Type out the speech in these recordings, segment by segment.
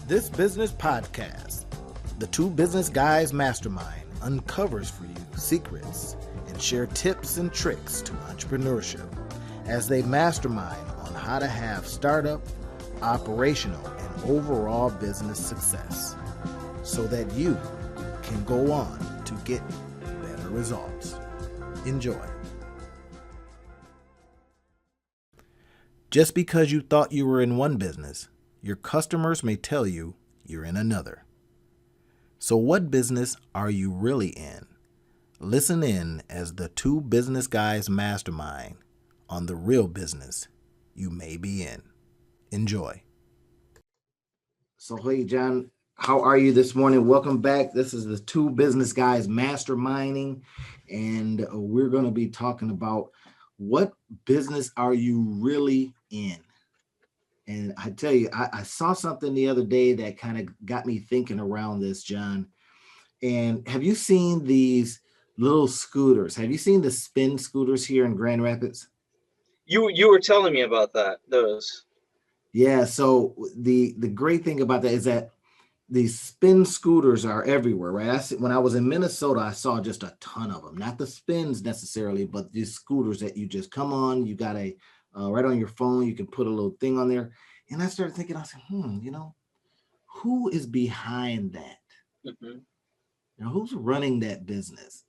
This business podcast, the Two Business Guys Mastermind, uncovers for you secrets and share tips and tricks to entrepreneurship as they mastermind on how to have startup, operational, and overall business success so that you can go on to get better results. Enjoy. Just because you thought you were in one business, your customers may tell you you're in another. So what business are you really in? Listen in as the Two Business Guys Mastermind on the real business you may be in. Enjoy. So hey, John, how are you this morning? Welcome back. This is the Two Business Guys Masterminding, and we're going to be talking about what business are you really in? And I tell you, I saw something the other day that kind of got me thinking around this, John. And have you seen these little scooters? Have you seen the spin scooters here in Grand Rapids? You were telling me about those. Yeah, so the great thing about that is that these spin scooters are everywhere, right? When I was in Minnesota, I saw just a ton of them. Not the spins necessarily, but these scooters that you just come on. You got right on your phone, you can put a little thing on there. And I started thinking, I said, who is behind that? Mm-hmm. Who's running that business?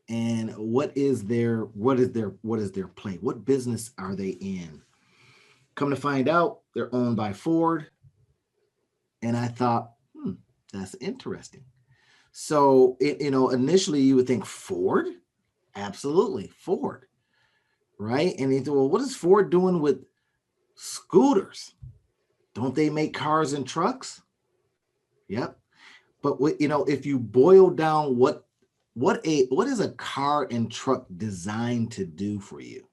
And what is their play? What business are they in? Come to find out, they're owned by Ford. And I thought, that's interesting. So, initially you would think Ford? Absolutely, Ford. Right? And he thought, well, what is Ford doing with scooters? Don't they make cars and trucks? Yep. But if you boil down what is a car and truck designed to do for you?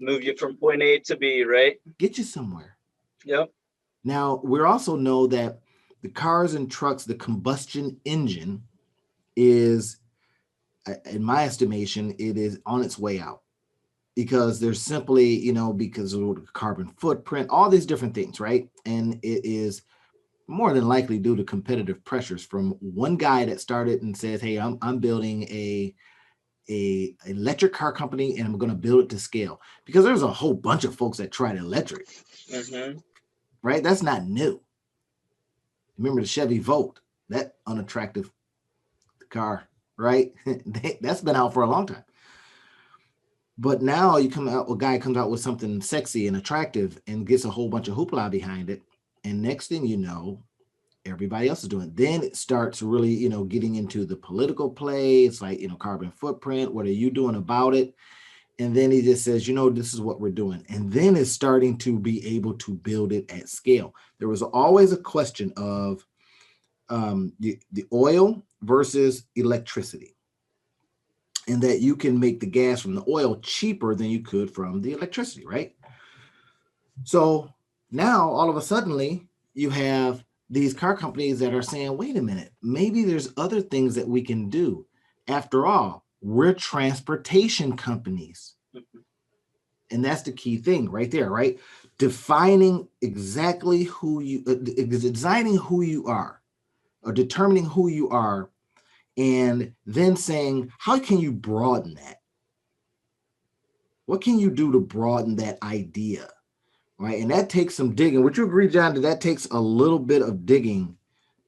Move you from point A to B, right? Get you somewhere. Yep. Now, we also know that the cars and trucks, the combustion engine is, in my estimation, it is on its way out because there's simply, because of the carbon footprint, all these different things, right? And it is more than likely due to competitive pressures from one guy that started and says, hey, I'm building a electric car company and I'm going to build it to scale, because there's a whole bunch of folks that tried electric, right? That's not new. Remember the Chevy Volt, that unattractive car, right? That's been out for a long time. But now a guy comes out with something sexy and attractive and gets a whole bunch of hoopla behind it. And next thing you know, everybody else is doing it. Then it starts really, getting into the political play. It's like, carbon footprint. What are you doing about it? And then he just says, this is what we're doing. And then it's starting to be able to build it at scale. There was always a question of the oil versus electricity, and that you can make the gas from the oil cheaper than you could from the electricity, right? So now all of a sudden you have these car companies that are saying, wait a minute, maybe there's other things that we can do. After all, we're transportation companies. And that's the key thing right there, right? Defining exactly designing who you are, or determining who you are, and then saying, how can you broaden that? What can you do to broaden that idea? Right. And that takes some digging. Would you agree, John, that takes a little bit of digging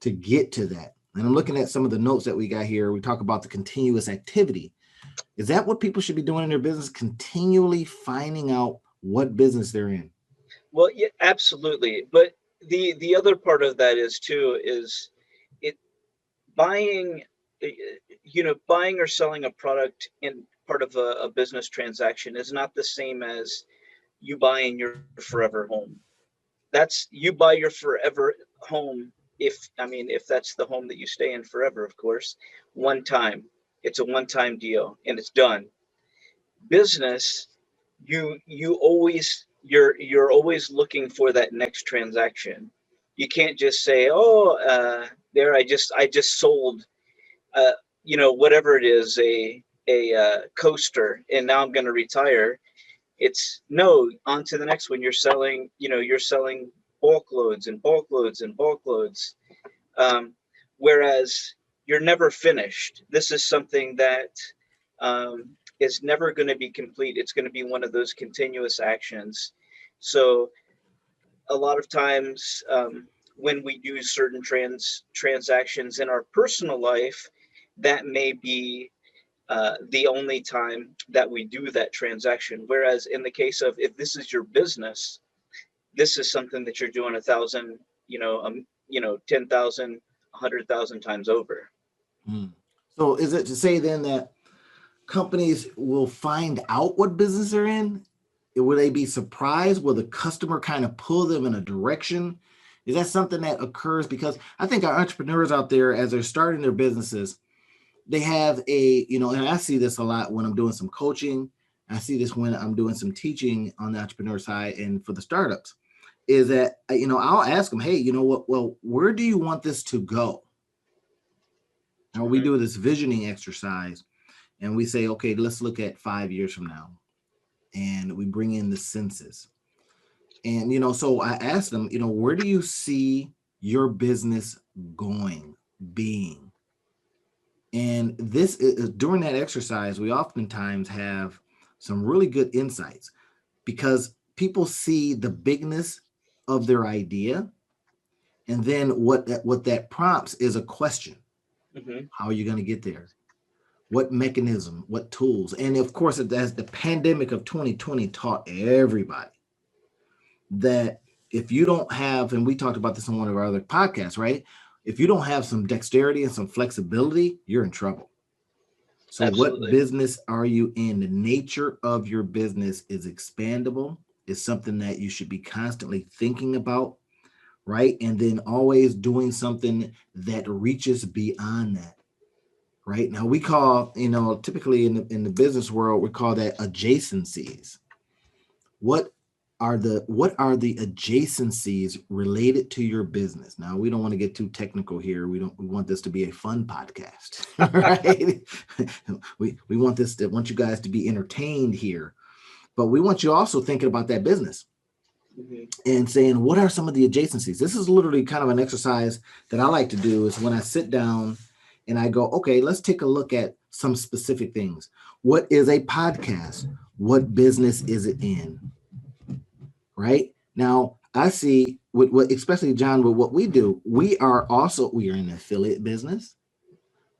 to get to that? And I'm looking at some of the notes that we got here. We talk about the continuous activity. Is that what people should be doing in their business? Continually finding out what business they're in? Well, yeah, absolutely. But the other part of that is it buying or selling a product in part of a business transaction is not the same as you buying your forever home. That's you buy your forever home if that's the home that you stay in forever, of course, one time. It's a one-time deal and it's done. Business, you're always looking for that next transaction. You can't just say, I just sold whatever it is, a coaster, and now I'm going to retire. It's no, on to the next one. You're selling bulk loads and bulk loads and bulk loads. Whereas you're never finished. This is something that is never going to be complete. It's going to be one of those continuous actions. So a lot of times when we do certain transactions in our personal life, that may be the only time that we do that transaction. Whereas in the case of, if this is your business, this is something that you're doing 1,000, 10,000, 100,000 times over. Hmm. So is it to say then that companies will find out what business they're in? Will they be surprised? Will the customer kind of pull them in a direction? Is that something that occurs? Because I think our entrepreneurs out there, as they're starting their businesses, they have and I see this a lot when I'm doing some coaching. I see this when I'm doing some teaching on the entrepreneur side and for the startups, is that, I'll ask them, hey, you know what? Well, where do you want this to go? And we do this visioning exercise and we say, okay, let's look at 5 years from now. And we bring in the census. And, so I asked them, where do you see your business going, being? And this is, during that exercise, we oftentimes have some really good insights because people see the bigness of their idea. And then what that prompts is a question. Mm-hmm. How are you going to get there? What mechanism, what tools? And of course, as the pandemic of 2020 taught everybody that if you don't have, and we talked about this on one of our other podcasts, right? If you don't have some dexterity and some flexibility, you're in trouble. So what Absolutely. business are you in? The nature of your business is expandable. It's something that you should be constantly thinking about, right? And then always doing something that reaches beyond that. Right now, we call, typically in the business world, we call that adjacencies. What what are the adjacencies related to your business? Now, we don't want to get too technical here. We want this to be a fun podcast, right? we want you guys to be entertained here, but we want you also thinking about that business Mm-hmm. and saying, what are some of the adjacencies? This is literally kind of an exercise that I like to do is when I sit down and I go, okay, let's take a look at some specific things. What is a podcast? What business is it in? Right now, I see with what, especially John, with what we do, we are in an affiliate business,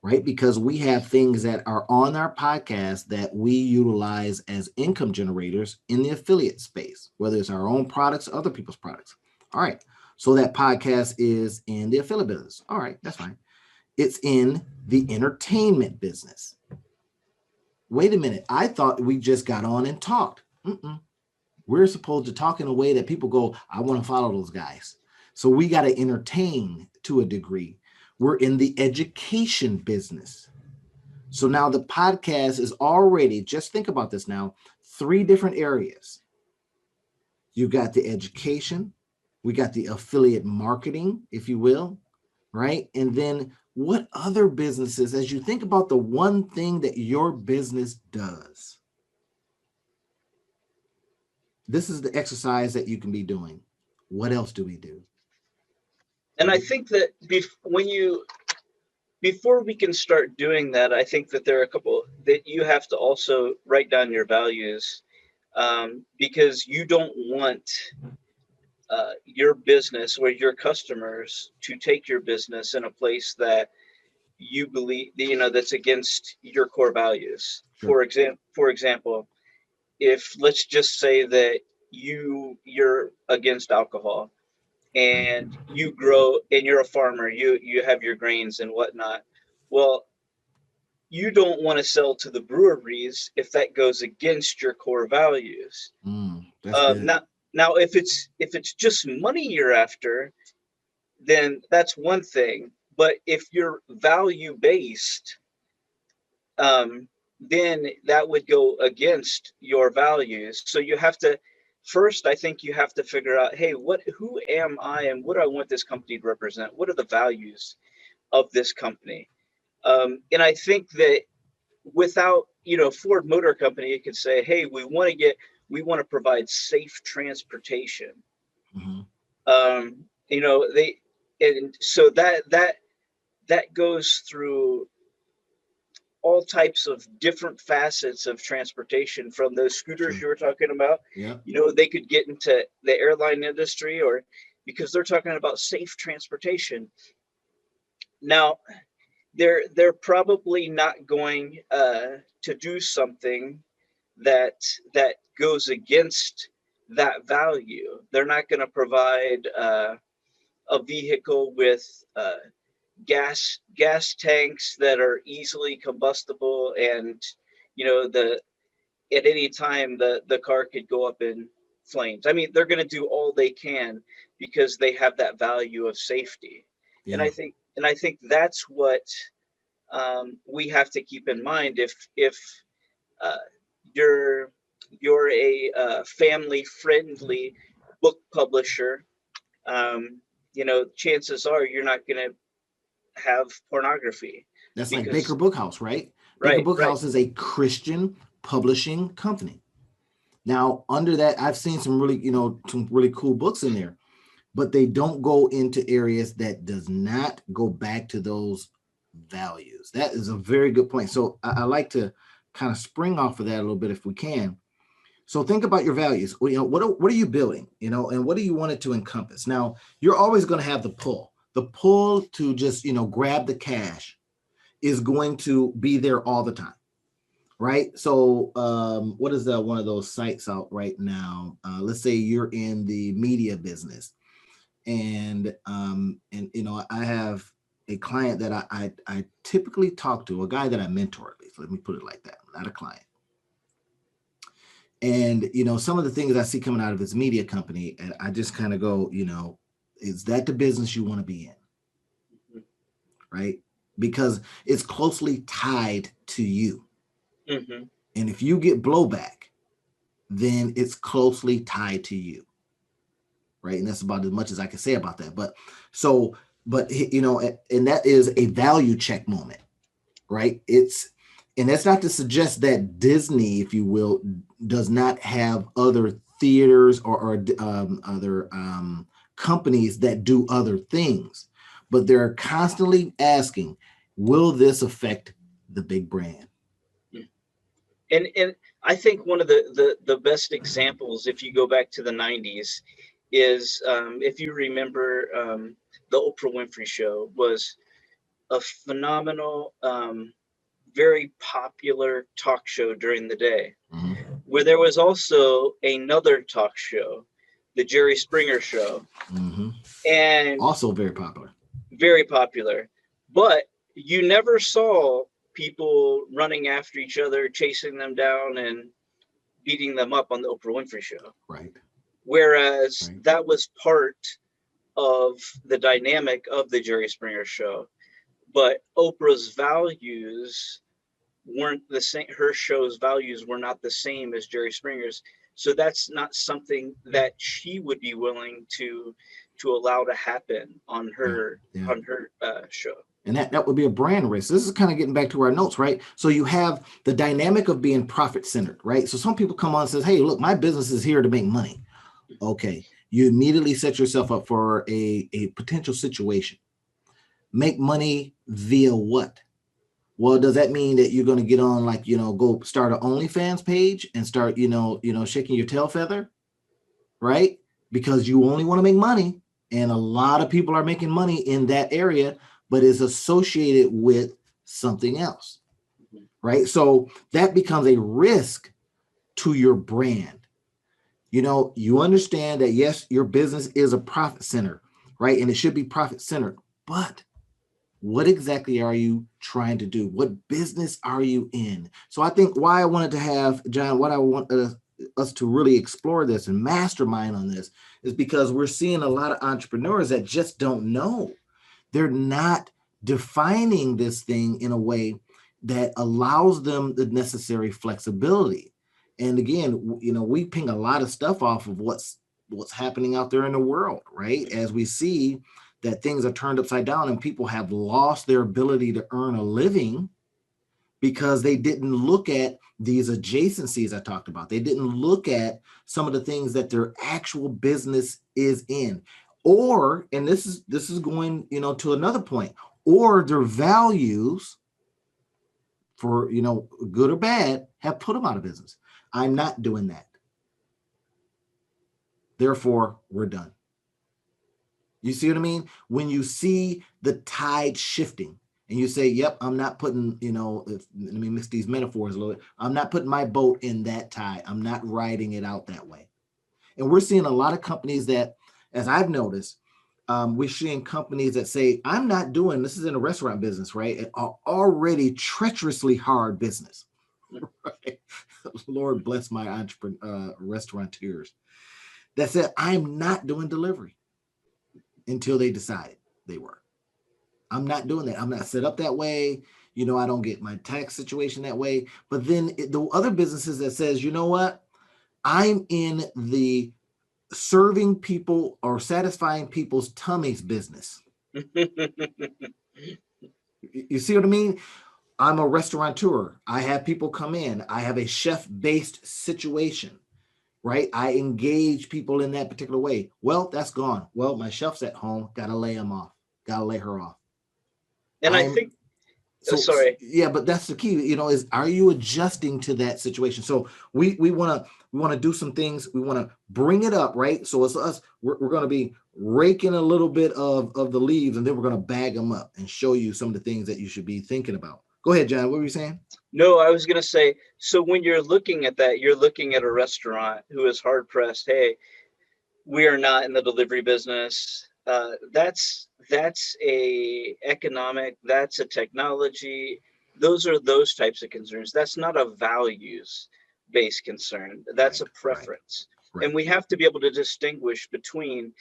right? Because we have things that are on our podcast that we utilize as income generators in the affiliate space, whether it's our own products, other people's products. All right. So that podcast is in the affiliate business. All right, that's fine. It's in the entertainment business. Wait a minute. I thought we just got on and talked. We're supposed to talk in a way that people go, I want to follow those guys. So we got to entertain to a degree. We're in the education business. So now the podcast is already, just think about this now, 3 different areas. You got the education, we got the affiliate marketing, if you will, right? And then what other businesses, as you think about the one thing that your business does, this is the exercise that you can be doing. What else do we do? And I think that before we can start doing that, I think that there are a couple that you have to also write down your values, because you don't want your business or your customers to take your business in a place that you believe, that's against your core values. Sure. For example, if let's just say that you're against alcohol and you grow and you're a farmer, you have your grains and whatnot. Well, you don't want to sell to the breweries if that goes against your core values. That's good. Now, if it's just money you're after, then that's one thing. But if you're value based, then that would go against your values. So you have to first, I think you have to figure out, hey, who am I and what do I want this company to represent? What are the values of this company? And I think that without, Ford Motor Company, it could say, hey, we want to provide safe transportation. Mm-hmm. You know, and so that goes through all types of different facets of transportation, from those scooters True. you were talking about. Yeah. You know, they could get into the airline industry, or because they're talking about safe transportation. Now, they're probably not going to do something that that goes against that value. They're not going to provide a vehicle with gas tanks that are easily combustible, and you know, the at any time the car could go up in flames. I mean, they're going to do all they can because they have that value of safety. and Yeah. i think and I think that's what we have to keep in mind. If uh, you're a family friendly book publisher, um, you know, chances are you're not going to have pornography, That's like Baker because Bookhouse, right? Baker right, right. Bookhouse is a Christian publishing company. Now, under that, I've seen some really, some really cool books in there, but they don't go into areas that does not go back to those values. That is a very good point. So I like to kind of spring off of that a little bit if we can. So think about your values. Well, what are you building? And what do you want it to encompass? Now, you're always going to have the pull. The pull to just grab the cash is going to be there all the time, right? So what is one of those sites out right now? Let's say you're in the media business, and I have a client that I typically talk to, a guy that I mentor, at least. Let me put it like that, not a client. And some of the things I see coming out of his media company, and I just kind of go, is that the business you want to be in? Right? Because it's closely tied to you. Mm-hmm. And if you get blowback, then it's closely tied to you. Right. And that's about as much as I can say about that. And that is a value check moment. Right. And that's not to suggest that Disney, if you will, does not have other theaters or other companies that do other things, but they're constantly asking, will this affect the big brand? And I think one of the best examples, if you go back to the 90s, is if you remember, the Oprah Winfrey Show was a phenomenal, very popular talk show during the day, Mm-hmm. where there was also another talk show, the Jerry Springer Show, Mm-hmm. and Also very popular. very popular. But you never saw people running after each other, chasing them down, and beating them up on the Oprah Winfrey Show. Right. Whereas Right. that was part of the dynamic of the Jerry Springer Show. But Oprah's values weren't the same. Her show's values were not the same as Jerry Springer's. So that's not something that she would be willing to allow to happen on Yeah. her Yeah. show. And that would be a brand risk. This is kind of getting back to our notes, right? So you have the dynamic of being profit centered, right? So some people come on and says, hey, look, my business is here to make money. Okay. You immediately set yourself up for a potential situation. Make money via what? Well, does that mean that you're going to get on, like, go start an OnlyFans page and start, shaking your tail feather, right? Because you only want to make money. And a lot of people are making money in that area, but is associated with something else, right? So that becomes a risk to your brand. You understand that, yes, your business is a profit center, right? And it should be profit centered, but what exactly are you trying to do? What business are you in? So I think why I wanted to have, John, what I want us to really explore this and mastermind on this is because we're seeing a lot of entrepreneurs that just don't know. They're not defining this thing in a way that allows them the necessary flexibility. And again, we ping a lot of stuff off of what's happening out there in the world, right? As we see that things are turned upside down and people have lost their ability to earn a living because they didn't look at these adjacencies I talked about. They didn't look at some of the things that their actual business is in. Or, and this is going, to another point, or their values, for good or bad, have put them out of business. I'm not doing that. Therefore, we're done. You see what I mean? When you see the tide shifting and you say, yep, I'm not putting, let me mix these metaphors a little bit. I'm not putting my boat in that tide. I'm not riding it out that way. And we're seeing a lot of companies that, as I've noticed, we're seeing companies that say, I'm not doing, this is in a restaurant business, right? Are already treacherously hard business. Right? Lord bless my restaurateurs that said, I'm not doing delivery until they decided they were. I'm not doing that. I'm not set up that way. I don't get my tax situation that way. But then the other businesses that says, you know what? I'm in the serving people or satisfying people's tummies business. You see what I mean? I'm a restaurateur. I have people come in. I have a chef-based situation, right? I engage people in that particular way. Well, that's gone. Well, my chef's at home. Got to lay him off. Got to lay her off. And I think, So sorry. yeah, but that's the key, is, are you adjusting to that situation? So we want to do some things. We want to bring it up, right? So it's us. We're going to be raking a little bit of the leaves, and then we're going to bag them up and show you some of the things that you should be thinking about. Go ahead, John. What were you saying? No, I was going to say, so when you're looking at that, you're looking at a restaurant who is hard pressed. Hey, we are not in the delivery business. That's a economic, that's a technology. Those are those types of concerns. That's not a values based concern. That's Right, a right, preference. And right. we have to be able to distinguish between,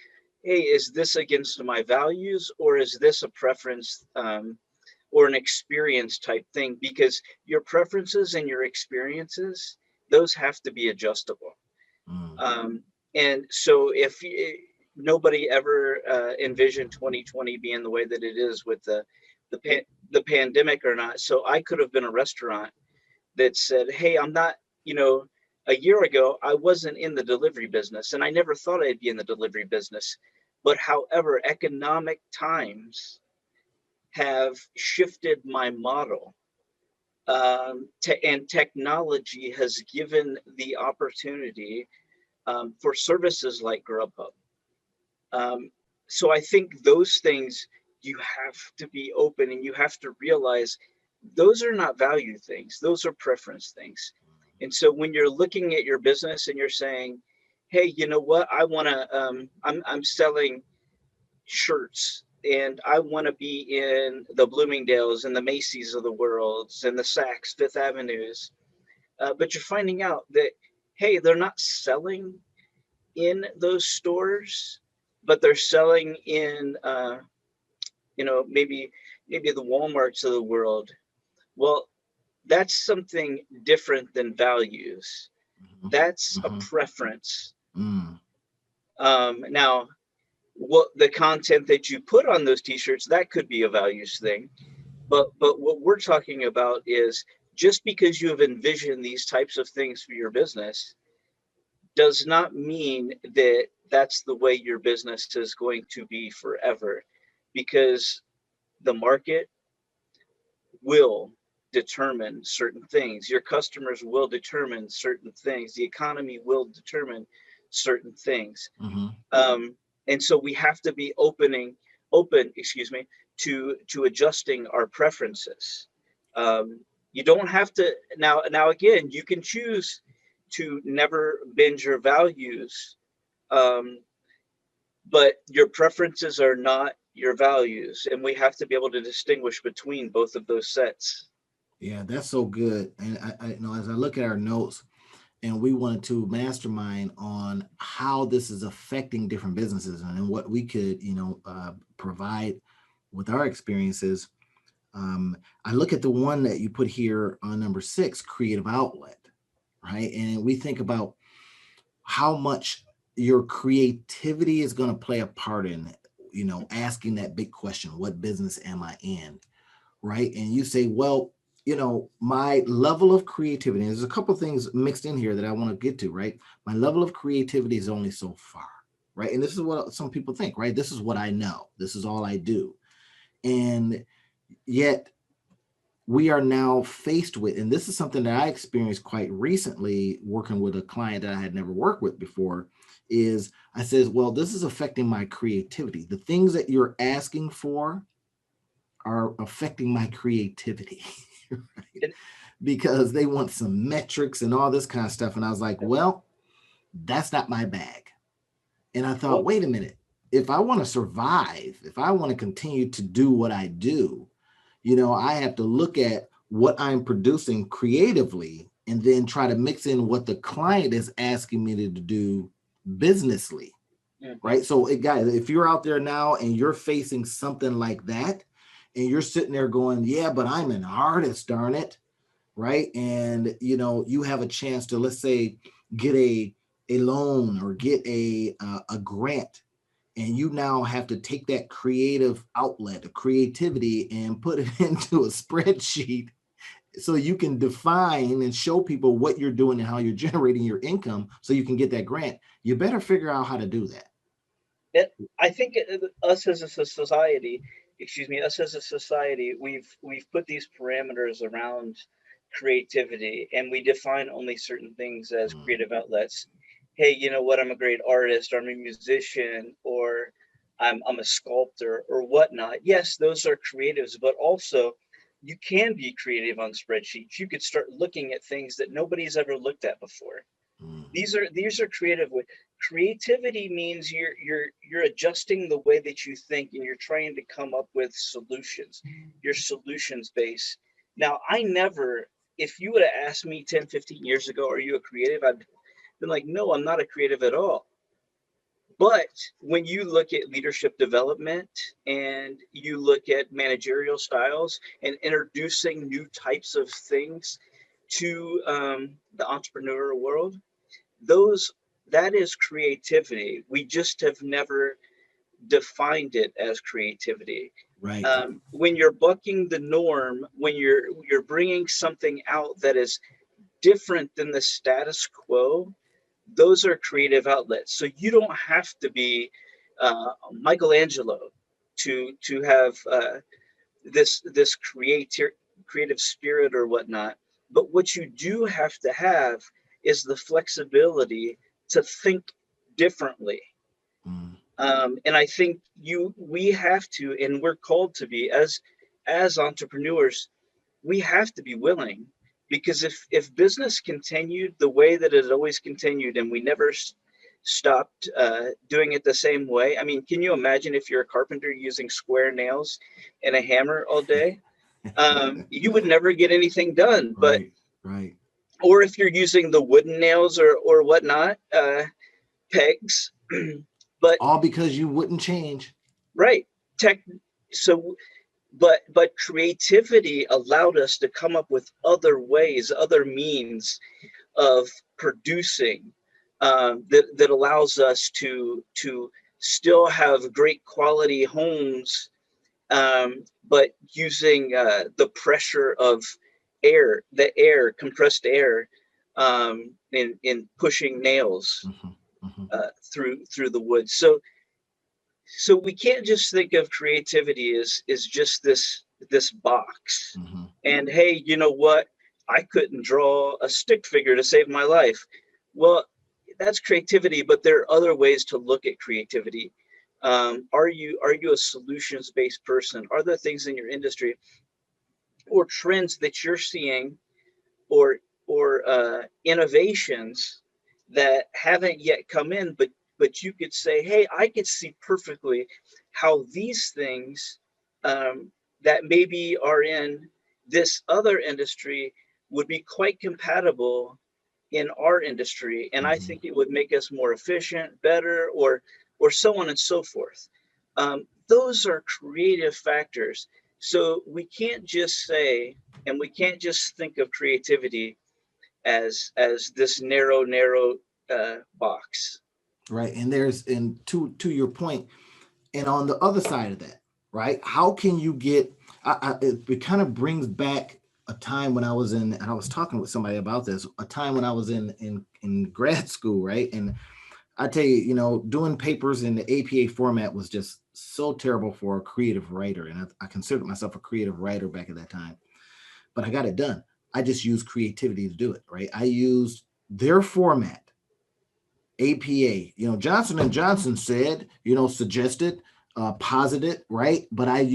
hey, is this against my values, or is this a preference, or an experience type thing? Because your preferences and your experiences, those have to be adjustable. Mm. Um, and so if nobody ever envisioned 2020 being the way that it is with the pandemic or not. So I could have been a restaurant that said, hey, I'm not, a year ago, I wasn't in the delivery business and I never thought I'd be in the delivery business. But however, economic times have shifted my model, and technology has given the opportunity, for services like Grubhub. Um, so I think those things, you have to be open and you have to realize those are not value things, those are preference things. And so when you're looking at your business and you're saying, hey, you know what, I want to, I'm selling shirts and I want to be in the Bloomingdales and the Macy's of the worlds and the Saks, Fifth Avenues. But you're finding out that, hey, they're not selling in those stores, but they're selling in, maybe the Walmarts of the world. Well, that's something different than values. Mm-hmm. That's a Mm-hmm. preference. Mm. Now, what the content that you put on those T-shirts, that could be a values thing. But what we're talking about is, just because you have envisioned these types of things for your business does not mean that that's the way your business is going to be forever, because the market will determine certain things. Your customers will determine certain things. The economy will determine certain things. Mm-hmm. Um, and so we have to be excuse me, to adjusting our preferences. You don't have to now again, you can choose to never bend your values, um, but your preferences are not your values, and we have to be able to distinguish between both of those sets. Yeah, that's so good. And as I look at our notes, and we wanted to mastermind on how this is affecting different businesses and what we could, provide with our experiences. I look at the one that you put here on number 6, creative outlet, right? And we think about how much your creativity is going to play a part in, asking that big question, what business am I in? Right? And you say, well, my level of creativity, there's a couple of things mixed in here that I want to get to, right? My level of creativity is only so far. right? And this is what some people think, right? This is what I know. This is all I do. And yet we are now faced with, and this is something that I experienced quite recently working with a client that I had never worked with before, is I says, well, this is affecting my creativity. The things that you're asking for are affecting my creativity, right? And, Because they want some metrics and all this kind of stuff. And I was like, well, that's not my bag. And I thought, well, wait a minute. If I want to survive, if I want to continue to do what I do, I have to look at what I'm producing creatively and then try to mix in what the client is asking me to do businessly, mhm. right? So, guys, if you're out there now and you're facing something like that, and you're sitting there going, yeah, but I'm an artist, darn it, right? And you have a chance to, let's say, get a loan or get a grant, and you now have to take that creative outlet, the creativity, and put it into a spreadsheet so you can define and show people what you're doing and how you're generating your income so you can get that grant. You better figure out how to do that. I think us as a society, excuse me, us as a society, we've put these parameters around creativity, and we define only certain things as Mm, creative outlets. Hey, you know what? I'm a great artist, or I'm a musician, or I'm a sculptor, or whatnot. Yes, those are creatives, but also you can be creative on spreadsheets. You could start looking at things that nobody's ever looked at before. mm, These are creative. Creativity means you're adjusting the way that you think, and you're trying to come up with solutions. You're solutions based. Now, I never, if you would have asked me 10, 15 years ago, are you a creative? I'd been like, no, I'm not a creative at all. But when you look at leadership development and you look at managerial styles and introducing new types of things to the entrepreneurial world, those that is creativity. We just have never defined it as creativity. right. When you're bucking the norm, when you're bringing something out that is different than the status quo, those are creative outlets. So you don't have to be Michelangelo to have this creative spirit or whatnot. But what you do have to have is the flexibility to think differently. Mm, And I think we have to, and we're called to be as entrepreneurs, we have to be willing, because if business continued the way that it always continued, and we never stopped doing it the same way. I mean, can you imagine if you're a carpenter using square nails and a hammer all day? You would never get anything done. But right. Right. or if you're using the wooden nails or whatnot, pegs. But All because you wouldn't change. right, tech. So but creativity allowed us to come up with other ways, other means of producing, that allows us to still have great quality homes, but using the pressure of compressed air, in pushing nails Hmm. Hmm. through the wood. So we can't just think of creativity as just this box. Hmm. And hey, you know what? I couldn't draw a stick figure to save my life. Well, that's creativity, but there are other ways to look at creativity. Are you a solutions based person? Are there things in your industry or trends that you're seeing, or innovations that haven't yet come in, but you could say, hey, I could see perfectly how these things, that maybe are in this other industry, would be quite compatible in our industry, and I Hmm. think it would make us more efficient, better, or so on and so forth. Those are creative factors. So we can't just say, and we can't just think of creativity as this narrow box. Right. And to your point, and on the other side of that, right? How can you get? It kind of brings back a time when I was and I was talking with somebody about this. A time when I was in grad school, right? And I tell you, doing papers in the APA format was just so terrible for a creative writer. And I considered myself a creative writer back at that time, but I got it done. I just used creativity to do it, right? I used their format, APA. Johnson and Johnson said, suggested, posited, right? But I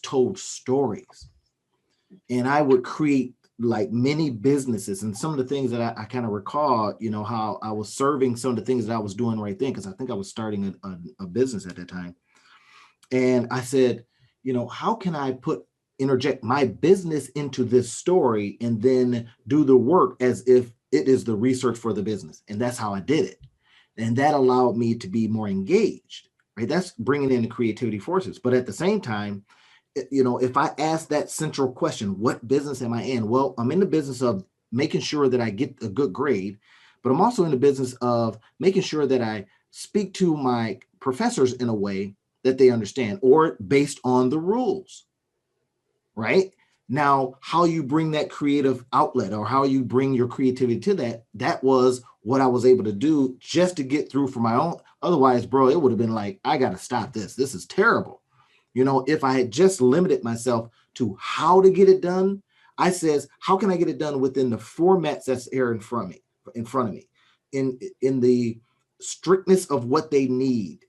told stories, and I would create like many businesses. And some of the things that I kind of recall, how I was serving some of the things that I was doing right then, because I think I was starting a business at that time. And I said, how can I interject my business into this story and then do the work as if it is the research for the business? And that's how I did it. And that allowed me to be more engaged, right? That's bringing in the creativity forces. But at the same time, if I ask that central question, what business am I in? Well, I'm in the business of making sure that I get a good grade, but I'm also in the business of making sure that I speak to my professors in a way that they understand, or based on the rules, right? Now, how you bring that creative outlet or how you bring your creativity to that was what I was able to do just to get through for my own. Otherwise, bro, it would have been like, I got to stop this. This is terrible. If I had just limited myself to how to get it done, I says, how can I get it done within the formats that's here in front of me, in the strictness of what they need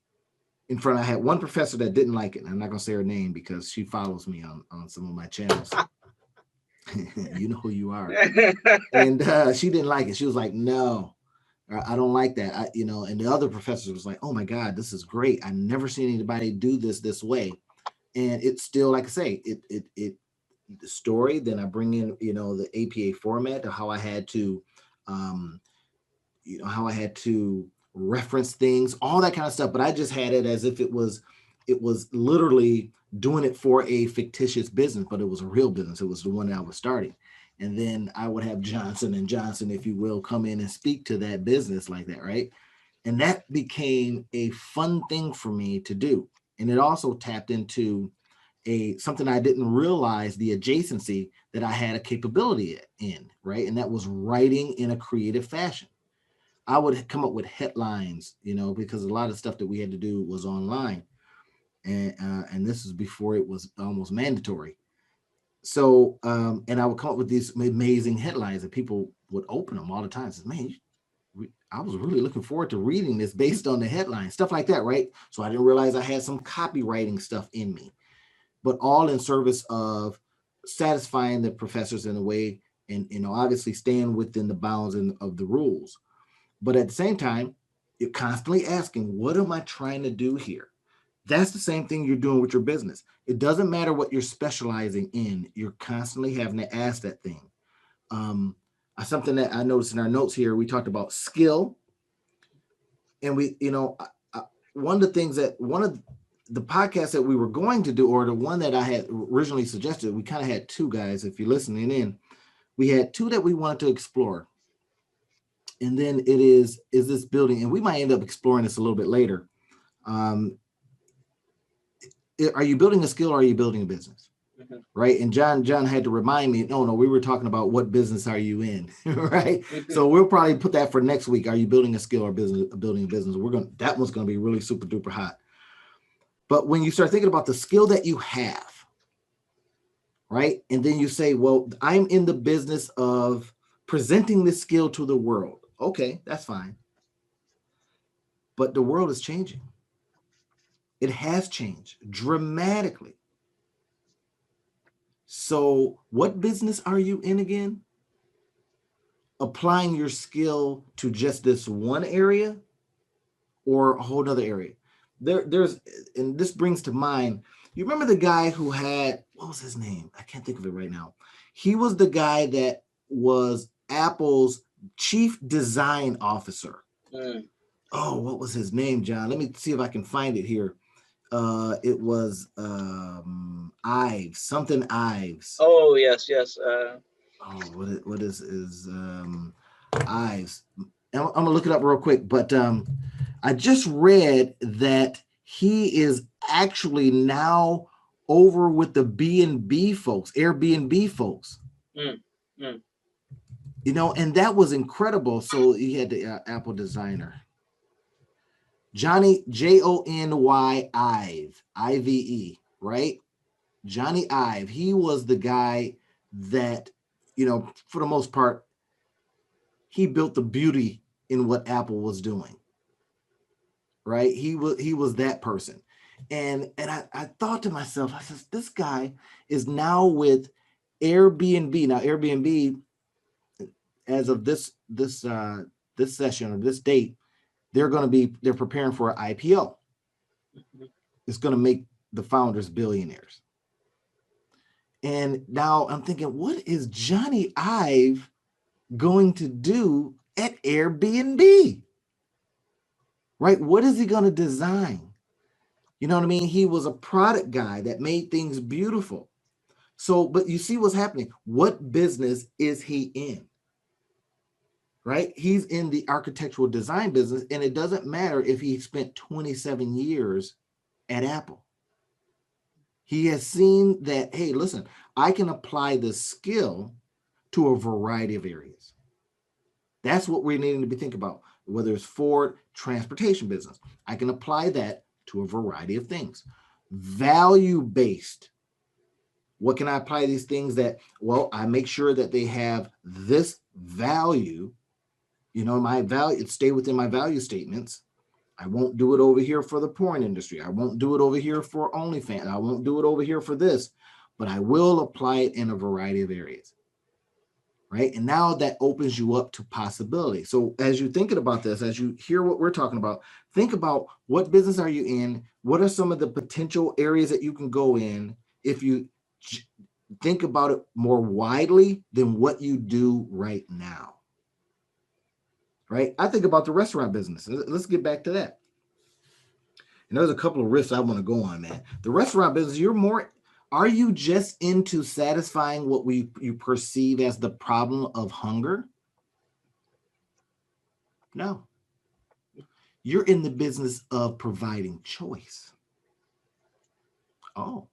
in front. I had one professor that didn't like it. I'm not going to say her name because she follows me on some of my channels. You know who you are. And she didn't like it. She was like, no, I don't like that. And the other professor was like, oh my God, this is great. I've never seen anybody do this way. And it's still, like I say, the story. Then I bring in, the APA format of how I had to, reference things, all that kind of stuff. But I just had it as if it was literally doing it for a fictitious business, but it was a real business. It was the one that I was starting. And then I would have Johnson and Johnson, if you will, come in and speak to that business like that, right? And that became a fun thing for me to do. And it also tapped into something I didn't realize, the adjacency that I had a capability in, right? And that was writing in a creative fashion. I would come up with headlines, because a lot of stuff that we had to do was online, and this is before it was almost mandatory. So, and I would come up with these amazing headlines, and people would open them all the time. Says, man, I was really looking forward to reading this based on the headline, stuff like that, right? So I didn't realize I had some copywriting stuff in me, but all in service of satisfying the professors in a way, and obviously staying within the bounds of the rules. But at the same time, you're constantly asking, what am I trying to do here? That's the same thing you're doing with your business. It doesn't matter what you're specializing in. You're constantly having to ask that thing. Something that I noticed in our notes here, we talked about skill. And one of the podcasts that we were going to do, or the one that I had originally suggested, we kind of had two, guys, if you're listening in, we had two that we wanted to explore. And then it is this building, and we might end up exploring this a little bit later. Are you building a skill, or are you building a business? Mm-hmm. Right. And John had to remind me, no, we were talking about what business are you in? Right. Mm-hmm. So we'll probably put that for next week. Are you building a skill or building a business? That one's going to be really super duper hot. But when you start thinking about the skill that you have, right, and then you say, well, I'm in the business of presenting this skill to the world. Okay, that's fine. But the world is changing. It has changed dramatically. So what business are you in again? Applying your skill to just this one area or a whole other area? There's, and this brings to mind, you remember the guy who had, what was his name? I can't think of it right now. He was the guy that was Apple's chief design officer. Oh, what was his name, John? Let me see if I can find it here. It was Ives, something Ives. Oh, yes. What is Ives? I'm gonna look it up real quick, but I just read that he is actually now over with the B&B folks, Airbnb folks. And that was incredible. So he had the Apple designer. Johnny, Jony Ive, Ive, right? Johnny Ive, he was the guy that, for the most part, he built the beauty in what Apple was doing, right? He was that person. And I thought to myself, I said, this guy is now with Airbnb. Now, Airbnb, as of this session or this date, they're preparing for an IPO. It's going to make the founders billionaires. And now I'm thinking, what is Johnny Ive going to do at Airbnb? Right? What is he going to design? You know what I mean? He was a product guy that made things beautiful. So, but you see what's happening. What business is he in? Right? He's in the architectural design business, and it doesn't matter if he spent 27 years at Apple. He has seen that, hey, listen, I can apply this skill to a variety of areas. That's what we're needing to be thinking about. Whether it's Ford transportation business, I can apply that to a variety of things. Value-based. What can I apply these things that, well, I make sure that they have this value, my value, stay within my value statements. I won't do it over here for the porn industry. I won't do it over here for OnlyFans. I won't do it over here for this, but I will apply it in a variety of areas. Right? And now that opens you up to possibility. So as you're thinking about this, as you hear what we're talking about, think about what business are you in? What are some of the potential areas that you can go in if you think about it more widely than what you do right now? Right? I think about the restaurant business. Let's get back to that. And there's a couple of risks I want to go on, man. The restaurant business, are you just into satisfying what you perceive as the problem of hunger? No. You're in the business of providing choice. Oh,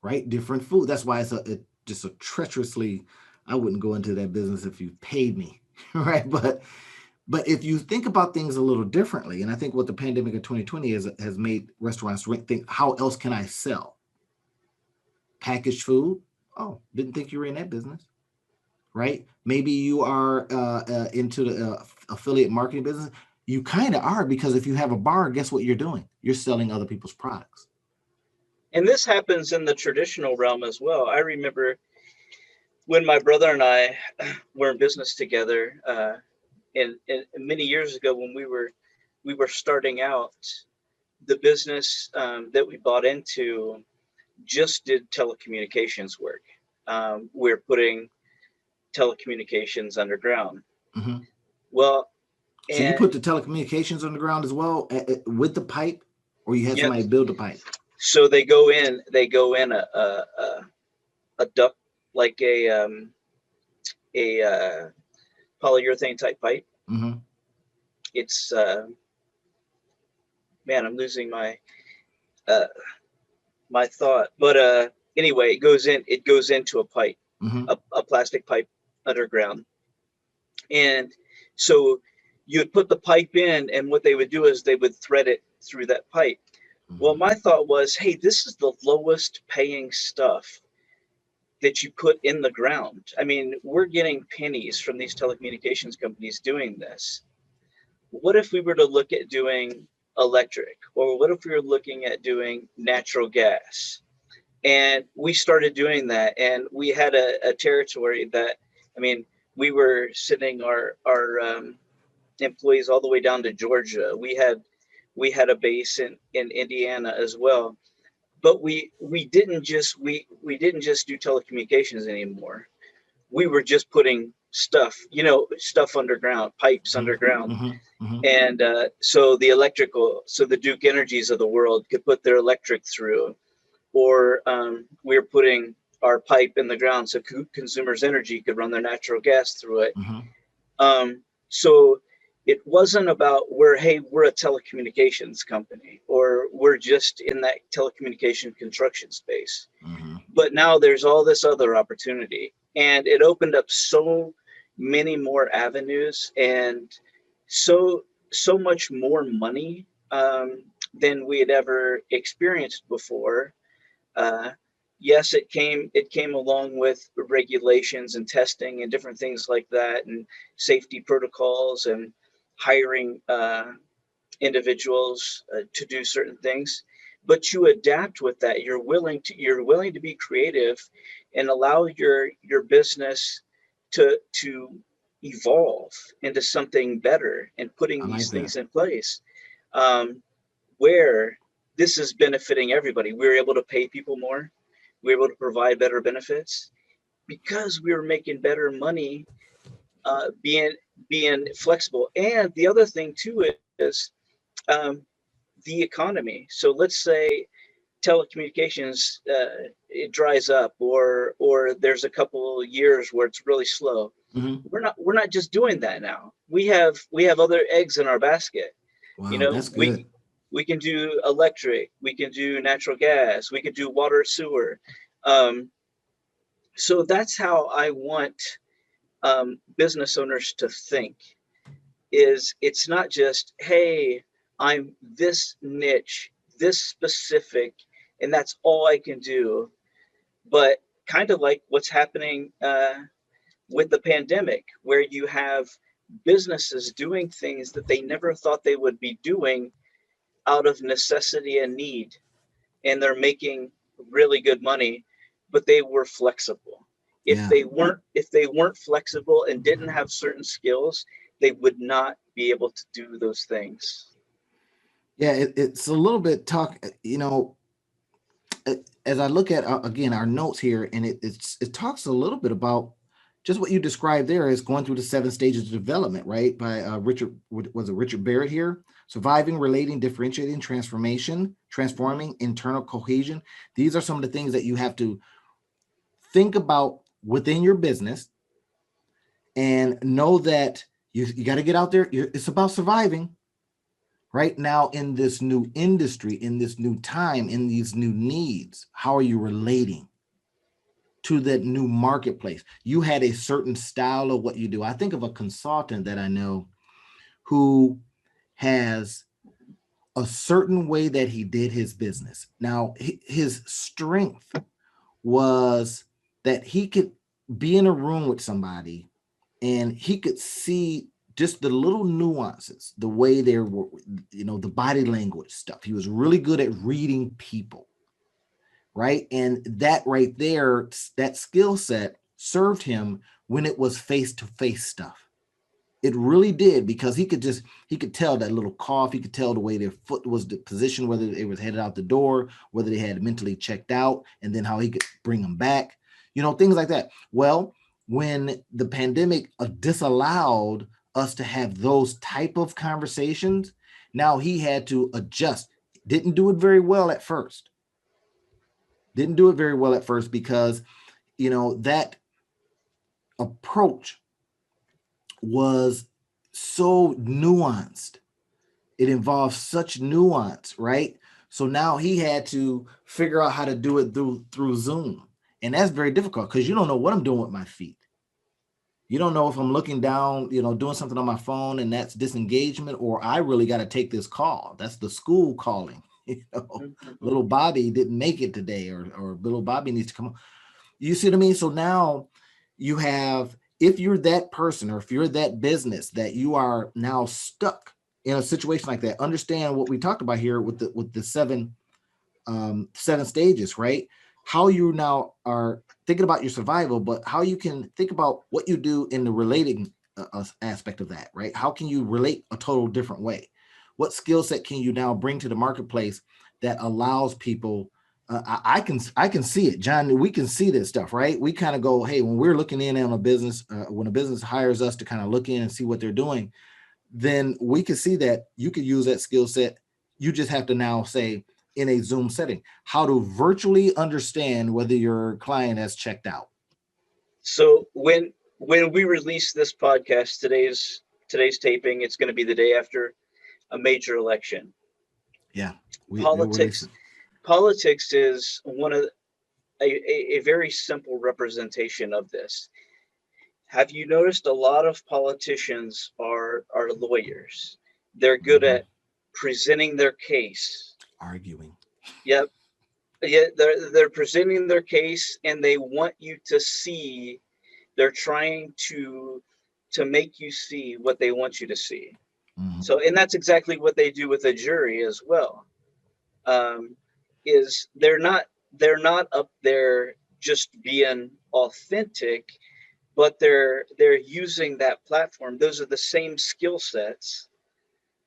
right. Different food. That's why it's just a treacherously, I wouldn't go into that business if you paid me. Right. But if you think about things a little differently, and I think what the pandemic of 2020 has made restaurants think, how else can I sell? Packaged food? Oh, didn't think you were in that business. Right? Maybe you are into the affiliate marketing business. You kind of are, because if you have a bar, guess what you're doing? You're selling other people's products. And this happens in the traditional realm as well. I remember when my brother and I were in business together, and many years ago when we were starting out, the business that we bought into just did telecommunications work. We're putting telecommunications underground. Mm-hmm. Well, so you put the telecommunications underground as well with the pipe, or you had somebody build the pipe? So they go in a duct, like a polyurethane type pipe. Mm-hmm. It's man, I'm losing my my thought. But anyway, it goes into a pipe, mm-hmm. a plastic pipe underground. And so you would put the pipe in, and what they would do is they would thread it through that pipe. Mm-hmm. Well, my thought was, hey, this is the lowest paying stuff that you put in the ground. I mean, we're getting pennies from these telecommunications companies doing this. What if we were to look at doing electric? Or what if we were looking at doing natural gas? And we started doing that, and we had a territory that, I mean, we were sending our employees all the way down to Georgia. We had a base in Indiana as well. But we didn't just do telecommunications anymore. We were just putting stuff underground, pipes underground. Mm-hmm. Mm-hmm. And so the Duke Energies of the world could put their electric through, or we were putting our pipe in the ground so Consumers Energy could run their natural gas through it. Mm-hmm. So it wasn't about we're a telecommunications company, or we're just in that telecommunication construction space. Mm-hmm. But now there's all this other opportunity, and it opened up so many more avenues. And so so much more money than we had ever experienced before. Uh, yes, it came along with regulations and testing and different things like that, and safety protocols and hiring individuals to do certain things. But you adapt with that. You're willing to be creative and allow your business to evolve into something better, and putting I like these that. things in place. Um, where this is benefiting everybody. We were able to pay people more. We were able to provide better benefits because we were making better money, being flexible. And the other thing too is um, the economy. So let's say telecommunications it dries up, or there's a couple of years where it's really slow. Hmm. We're not just doing that now. We have other eggs in our basket. You Wow, know, that's good. we can do electric, we can do natural gas, we can do water, sewer. Um, so that's how I want business owners to think. Is it's not just, hey, I'm this niche, this specific, and that's all I can do. But kind of like what's happening with the pandemic, where you have businesses doing things that they never thought they would be doing out of necessity and need, and they're making really good money, but they were flexible. If Yeah. they weren't flexible and didn't have certain skills, they would not be able to do those things. Yeah, it's a little bit talk, as I look at again our notes here, and it talks a little bit about just what you described there is going through the 7 stages of development, right? By was it Richard Barrett here? Surviving, relating, differentiating, transformation, Mhm. transforming, internal cohesion. These are some of the things that you have to think about within your business, and know that you got to get out there. It's about surviving right now in this new industry, in this new time, in these new needs. How are you relating to that new marketplace? You had a certain style of what you do. I think of a consultant that I know who has a certain way that he did his business. Now, his strength was that he could be in a room with somebody and he could see just the little nuances, the way they were, the body language stuff. He was really good at reading people, right? And that right there, that skill set served him when it was face to face stuff. It really did, because he could tell that little cough. He could tell the way their foot was the position, whether it was headed out the door, whether they had mentally checked out, and then how he could bring them back, things like that. Well, when the pandemic disallowed us to have those type of conversations, now he had to adjust. Didn't do it very well at first. Didn't do it very well at first because that approach was so nuanced. It involves such nuance, right? So now he had to figure out how to do it through Zoom. And that's very difficult because you don't know what I'm doing with my feet. You don't know if I'm looking down, doing something on my phone and that's disengagement, or I really got to take this call. That's the school calling. Mhm. Little Bobby didn't make it today, or little Bobby needs to come on. You see what I mean? So now you have, if you're that person or if you're that business that you are now stuck in a situation like that, understand what we talked about here with the seven stages, right? How you now are thinking about your survival, but how you can think about what you do in the relating aspect of that, right? How can you relate a total different way? What skill set can you now bring to the marketplace that allows people? I can see it, John. We can see this stuff, right? We kind of go, hey, when we're looking in on a business, when a business hires us to kind of look in and see what they're doing, then we can see that you could use that skill set. You just have to now say, in a Zoom setting, how to virtually understand whether your client has checked out. So when we release this podcast, today's taping, it's going to be the day after a major election. Yeah, they'll release Politics it. politics is one of a very simple representation of this. Have you noticed a lot of politicians are lawyers? They're good at presenting their case. Arguing. Yep. Yeah, they're presenting their case, and they want you to see. They're trying to make you see what they want you to see. Mm-hmm. So, and that's exactly what they do with a jury as well. Um, is they're not up there just being authentic, but they're using that platform. Those are the same skill sets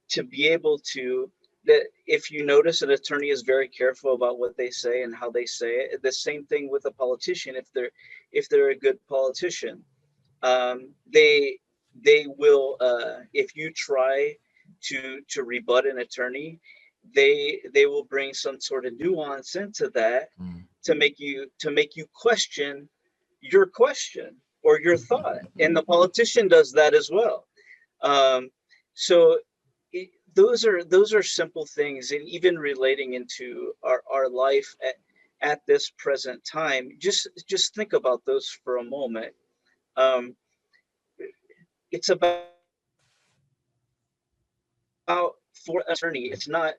to be able to, that if you notice, an attorney is very careful about what they say and how they say it. The same thing with a politician. If they're a good politician, they will, if you try to rebut an attorney, they will bring some sort of nuance into that Mm. to make you question your question or your thought, and the politician does that as well. So those are simple things, and even relating into our life at this present time, just think about those for a moment. um, it's about, for attorney, it's not,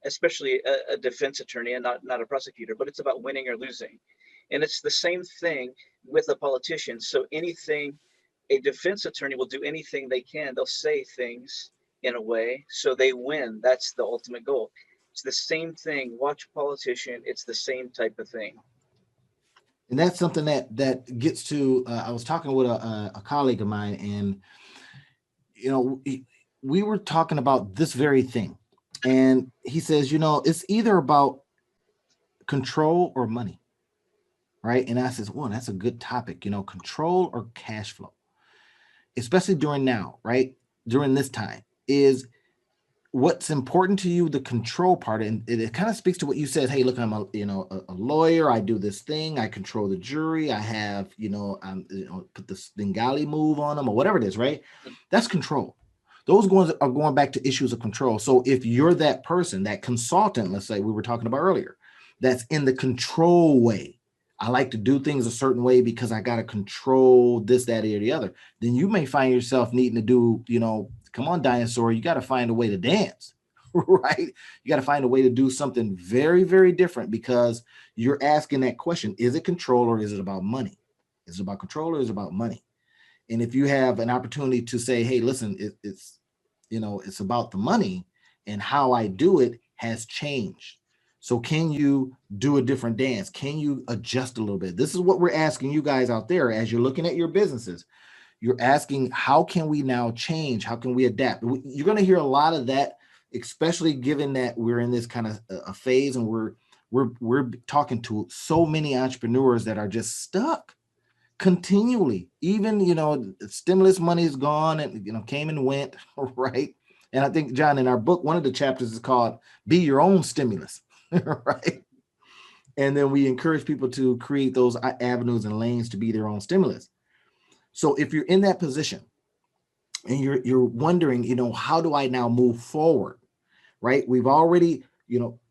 especially a defense attorney and not a prosecutor, but it's about winning or losing. And it's the same thing with a politician. So anything, a defense attorney will do anything they can. They'll say things in a way so they win. That's the ultimate goal. It's the same thing. Watch a politician. It's the same type of thing. And that's something that gets to. I was talking with a colleague of mine, and we were talking about this very thing, and he says, it's either about control or money, right? And I says, well, that's a good topic, control or cash flow, especially during now, right? During this time, is what's important to you the control part, and it kind of speaks to what you said. Hey, look, I'm a lawyer. I do this thing. I control the jury. I have I'm put this Bengali move on them or whatever it is, right? That's control. Those ones are going back to issues of control. So if you're that person, that consultant, let's say we were talking about earlier, that's in the control way, I like to do things a certain way because I got to control this, that, or the other, then you may find yourself needing to do, come on, dinosaur, you got to find a way to dance, right? You got to find a way to do something very, very different, because you're asking that question: is it control or is it about money? Is it about control or is it about money? And if you have an opportunity to say, hey, listen, it's about the money, and how I do it has changed. So can you do a different dance? Can you adjust a little bit? This is what we're asking you guys out there as you're looking at your businesses. You're asking, how can we now change? How can we adapt? You're going to hear a lot of that, especially given that we're in this kind of a phase, and we're talking to so many entrepreneurs that are just stuck continually. Even stimulus money is gone, and came and went, right? And I think, John, in our book, one of the chapters is called "Be Your Own Stimulus," right? And then we encourage people to create those avenues and lanes to be their own stimulus. So if you're in that position and you're wondering, how do I now move forward, right? We've already,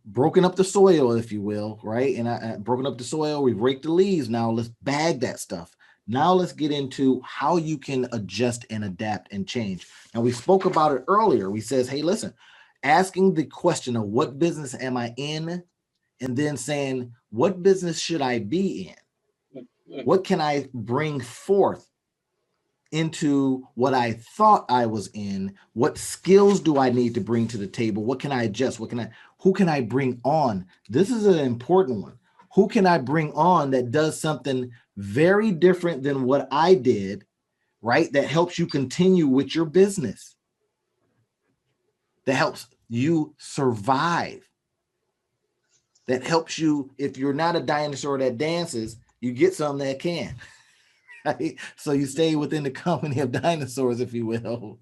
broken up the soil, if you will, right? And I broken up the soil, we've raked the leaves. Now let's bag that stuff. Now let's get into how you can adjust and adapt and change. Now, we spoke about it earlier. We says, hey, listen, asking the question of what business am I in, and then saying, what business should I be in? What can I bring forth into what I thought I was in? What skills do I need to bring to the table? What can I adjust? Who can I bring on? This is an important one. Who can I bring on that does something very different than what I did, right? That helps you continue with your business, that helps you survive, that helps you. If you're not a dinosaur that dances, you get some that can. Right? So you stay within the company of dinosaurs, if you will.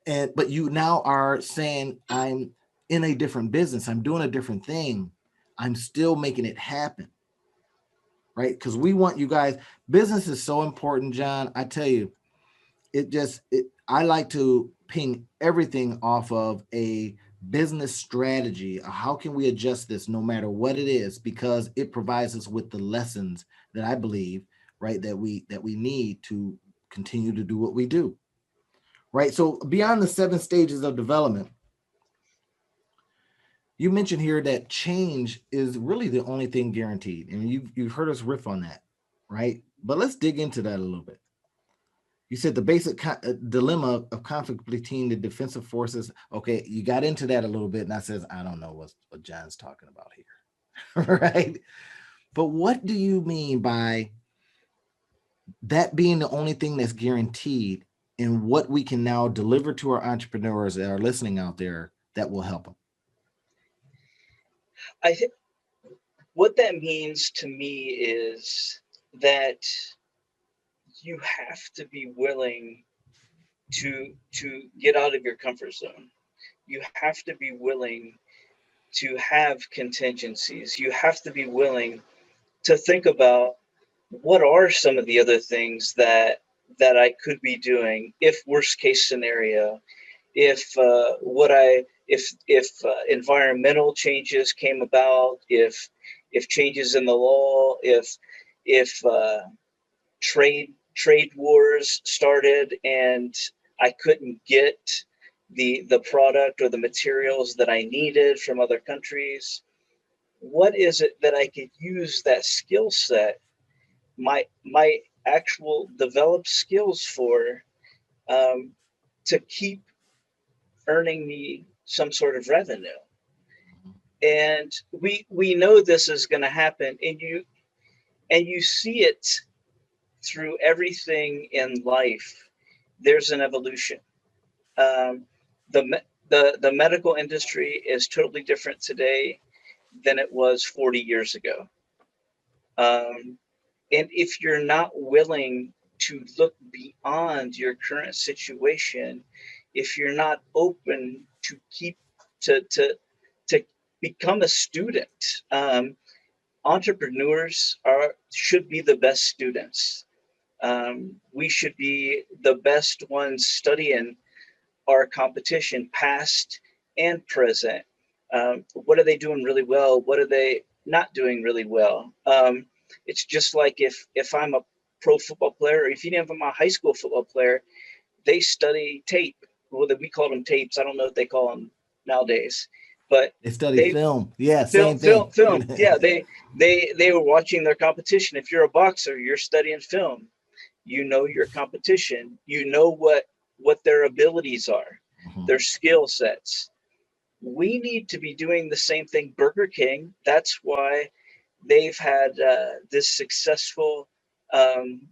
But you now are saying, I'm in a different business. I'm doing a different thing. I'm still making it happen. Right? Because we want you guys, business is so important, John. I tell you, I like to ping everything off of a business strategy. How can we adjust this no matter what it is? Because it provides us with the lessons that I believe, right, that we need to continue to do what we do. right? So beyond the 7 stages of development, you mentioned here that change is really the only thing guaranteed. And you've heard us riff on that, right? But let's dig into that a little bit. You said the basic dilemma of conflict between the defensive forces. Okay, you got into that a little bit, and I says, I don't know what John's talking about here, right? But what do you mean by that being the only thing that's guaranteed, and what we can now deliver to our entrepreneurs that are listening out there that will help them? I think what that means to me is that you have to be willing to get out of your comfort zone. You have to be willing to have contingencies. You have to be willing to think about what are some of the other things that I could be doing if worst case scenario, if environmental changes came about, if changes in the law, if trade wars started and I couldn't get the product or the materials that I needed from other countries. What is it that I could use that skill set, my actual developed skills for, um, to keep earning me some sort of revenue? And we know this is going to happen, and you see it through everything in life. There's an evolution. Um, the medical industry is totally different today than it was 40 years ago. Um, and if you're not willing to look beyond your current situation, if you're not open to keep to become a student, entrepreneurs should be the best students. We should be the best ones studying our competition, past and present. What are they doing really well? What are they not doing really well? It's just like if I'm a pro football player, or if I'm a high school football player, they study tape. Well, we call them tapes. I don't know what they call them nowadays, but They study they film. Yeah, film, same film, thing. film. Yeah, they were watching their competition. If you're a boxer, you're studying film. You know your competition. You know what their abilities are, Mhm. their skill sets. We need to be doing the same thing. Burger King. That's why they've had this successful um,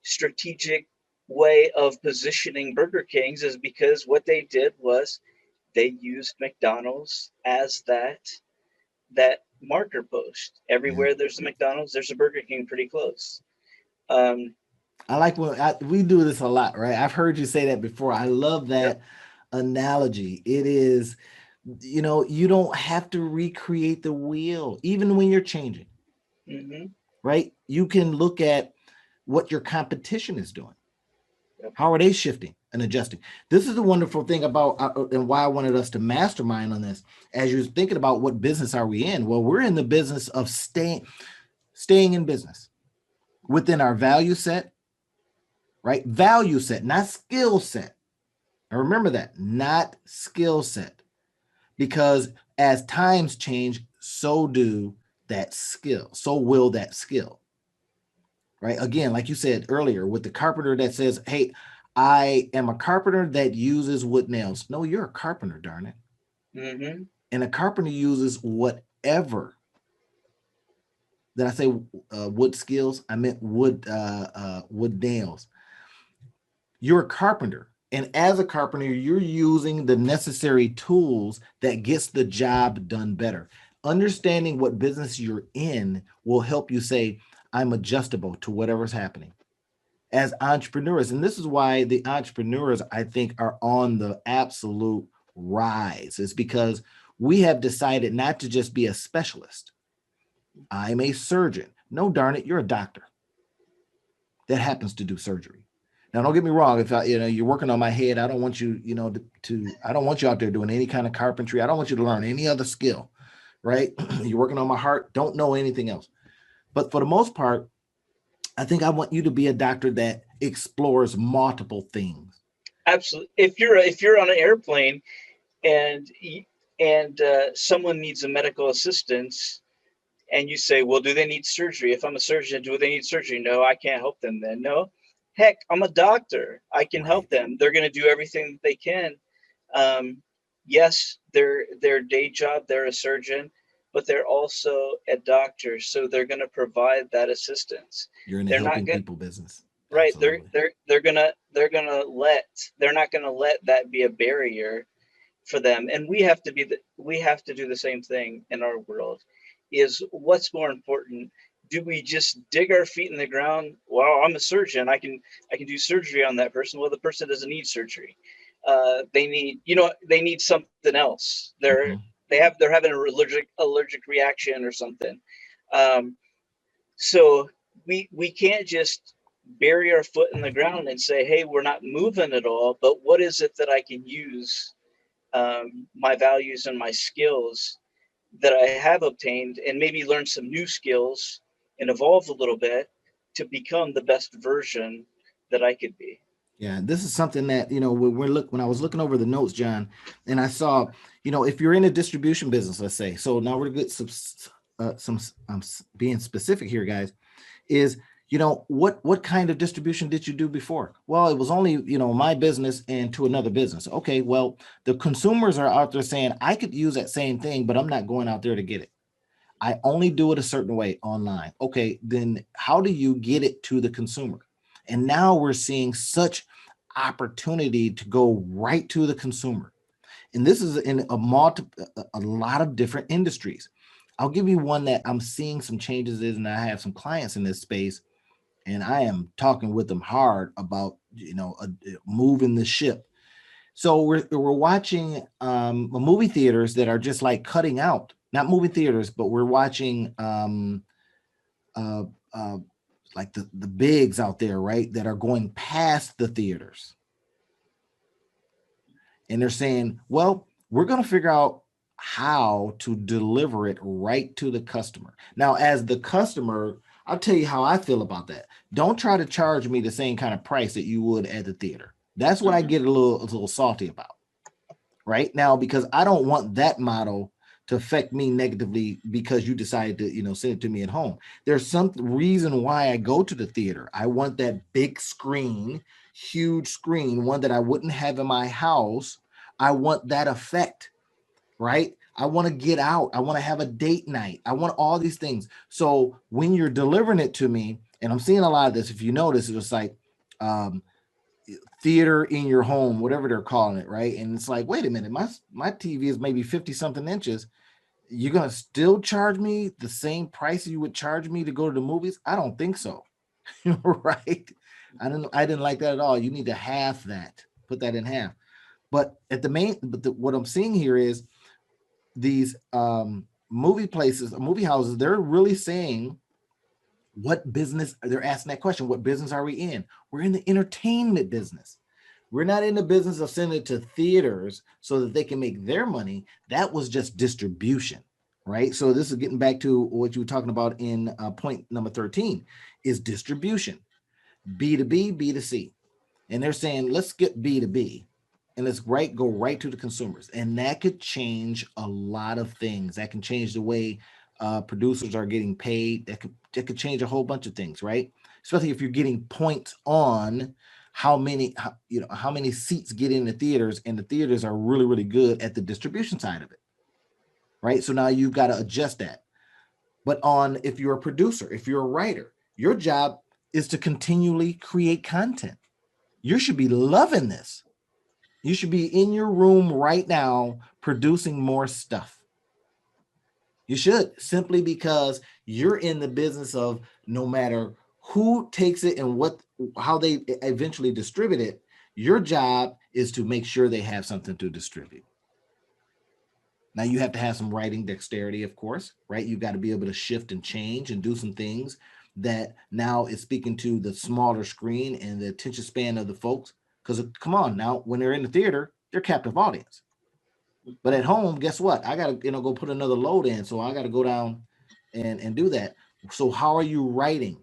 strategic way of positioning Burger Kings, is because what they did was they used McDonald's as that marker post. Yeah. Everywhere there's a McDonald's, there's a Burger King pretty close. Um, I like when we do this a lot, right? I've heard you say that before. I love yep. that analogy. It is, you don't have to recreate the wheel, even when you're changing, Hmm. right? You can look at what your competition is doing. Yep. How are they shifting and adjusting? This is the wonderful thing about, and why I wanted us to mastermind on this. As you're thinking about what business are we in? Well, we're in the business of staying in business within our value set, right? Value set, not skill set. And remember that, not skill set, because as times change, so do that skill. So will that skill, right? Again, like you said earlier, with the carpenter that says, hey, I am a carpenter that uses wood nails. No, you're a carpenter, darn it. Hmm. And a carpenter uses whatever. Did I say wood skills? I meant wood nails. You're a carpenter. And as a carpenter, you're using the necessary tools that gets the job done better. Understanding what business you're in will help you say, I'm adjustable to whatever's happening. As entrepreneurs, and this is why the entrepreneurs, I think, are on the absolute rise, is because we have decided not to just be a specialist. I'm a surgeon. No, darn it, you're a doctor that happens to do surgery. Now, don't get me wrong. If you're working on my head, I don't want you, I don't want you out there doing any kind of carpentry. I don't want you to learn any other skill, right? You're working on my heart. Don't know anything else. But for the most part, I think I want you to be a doctor that explores multiple things. Absolutely. If you're on an airplane and someone needs a medical assistance, and you say, well, do they need surgery? If I'm a surgeon, do they need surgery? No, I can't help them then. No, heck, I'm a doctor. I can help Right. them. They're going to do everything that they can. Yes, their day job, they're a surgeon, but they're also a doctor, so they're going to provide that assistance. You're in the They're not helping going people business. right. They're Absolutely. they're they're gonna they're gonna let they're not going to let that be a barrier for them. And we have to do the same thing in our world. Is what's more important? Do we just dig our feet in the ground? Well, I'm a surgeon, I can do surgery on that person. Well, the person doesn't need surgery. They need something else. Mhm. They're having an allergic reaction or something. um, so we can't just bury our foot in the ground and say, hey, we're not moving at all, but what is it that I can use, my values and my skills that I have obtained, and maybe learn some new skills and evolve a little bit to become the best version that I could be. Yeah, this is something that when I was looking over the notes, John, and I saw, if you're in a distribution business, let's say, so now we're good some being specific here, guys, is what kind of distribution did you do before? Well, it was only my business and to another business. Okay, well, the consumers are out there saying I could use that same thing, but I'm not going out there to get it. I only do it a certain way online. Okay, then how do you get it to the consumer? And now we're seeing such opportunity to go right to the consumer. And this is in a lot of different industries. I'll give you one that I'm seeing some changes in, and I have some clients in this space, and I am talking with them hard about moving the ship. So we're watching movie theaters that are just like cutting out, not movie theaters, but we're watching uh, uh, like the bigs out there, right? That are going past the theaters, and they're saying, well, we're going to figure out how to deliver it right to the customer. Now, as the customer, I'll tell you how I feel about that. Don't try to charge me the same kind of price that you would at the theater. That's what I Hmm. get a little salty about right now, because I don't want that model to affect me negatively because you decided to send it to me at home. There's some reason why I go to the theater. I want that big screen, huge screen, one that I wouldn't have in my house. I want that effect, right? I want to get out. I want to have a date night. I want all these things. So when you're delivering it to me, and I'm seeing a lot of this, if you notice, it was like um, theater in your home, whatever they're calling it, right? And it's like, wait a minute, my TV is maybe 50 something inches. You're gonna still charge me the same price you would charge me to go to the movies? I don't think so. Right? I didn't like that at all. You need to half that, put that in half. What I'm seeing here is these movie places, movie houses, they're really saying what business, they're asking that question, what business are we in? We're in the entertainment business. We're not in the business of sending it to theaters so that they can make their money. That was just distribution, right? So this is getting back to what you were talking about in point number 13 is distribution, B2B, B2C. And they're saying, let's get B2B and go right to the consumers. And that could change a lot of things. That can change the way producers are getting paid. That could change a whole bunch of things, right? Especially if you're getting points on how many seats get in the theaters, and the theaters are really, really good at the distribution side of it, right? So now you've got to adjust that. But if you're a producer, if you're a writer, your job is to continually create content. You should be loving this. You should be in your room right now producing more stuff. You should, simply because you're in the business of, no matter who takes it and how they eventually distribute it, your job is to make sure they have something to distribute. Now you have to have some writing dexterity, of course, right? You've got to be able to shift and change and do some things that now is speaking to the smaller screen and the attention span of the folks. Because come on, now when they're in the theater, they're captive audience. But at home, guess what? I gotta go put another load in, so I gotta go down and do that. So how are you writing?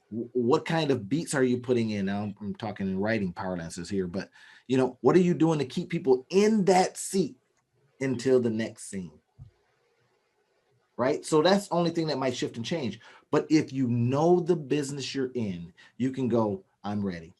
What kind of beats are you putting in? Now I'm talking in writing parlances here, but What are you doing to keep people in that seat until the next scene? Right? So that's the only thing that might shift and change. But if you know the business you're in, you can go, I'm ready.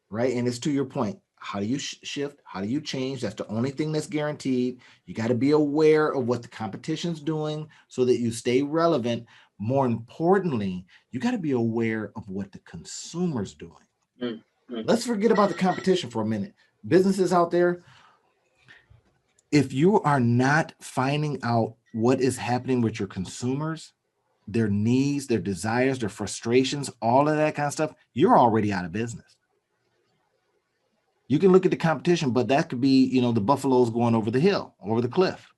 Right? And it's to your point. How do you shift? How do you change? That's the only thing that's guaranteed. You got to be aware of what the competition's doing so that you stay relevant. More importantly, you got to be aware of what the consumer's doing. Mm-hmm. Let's forget about the competition for a minute. Businesses out there, if you are not finding out what is happening with your consumers, their needs, their desires, their frustrations, all of that kind of stuff, you're already out of business. You can look at the competition, but that could be, the buffaloes going over the hill, over the cliff.